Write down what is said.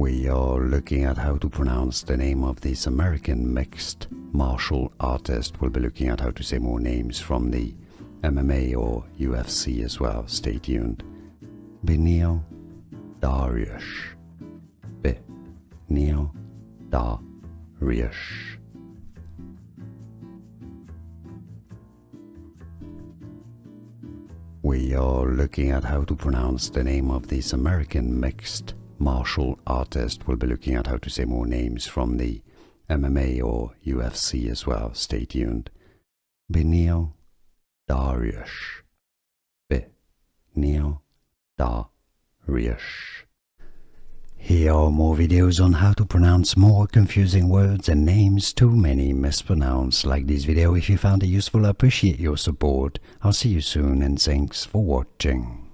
We are looking at how to pronounce the name of this American mixed martial artist. We'll be looking at how to say more names from the MMA or UFC as well. Stay tuned. Beneil Dariush. Beneil Dariush. We are looking at how to pronounce the name of this American mixed martial artist. We'll be looking at how to say more names from the MMA or UFC as well. Stay tuned. Beneil Dariush. Beneil Dariush. Here are more videos on how to pronounce more confusing words and names too many mispronounced. Like this video if you found it useful. I appreciate your support. I'll see you soon and thanks for watching.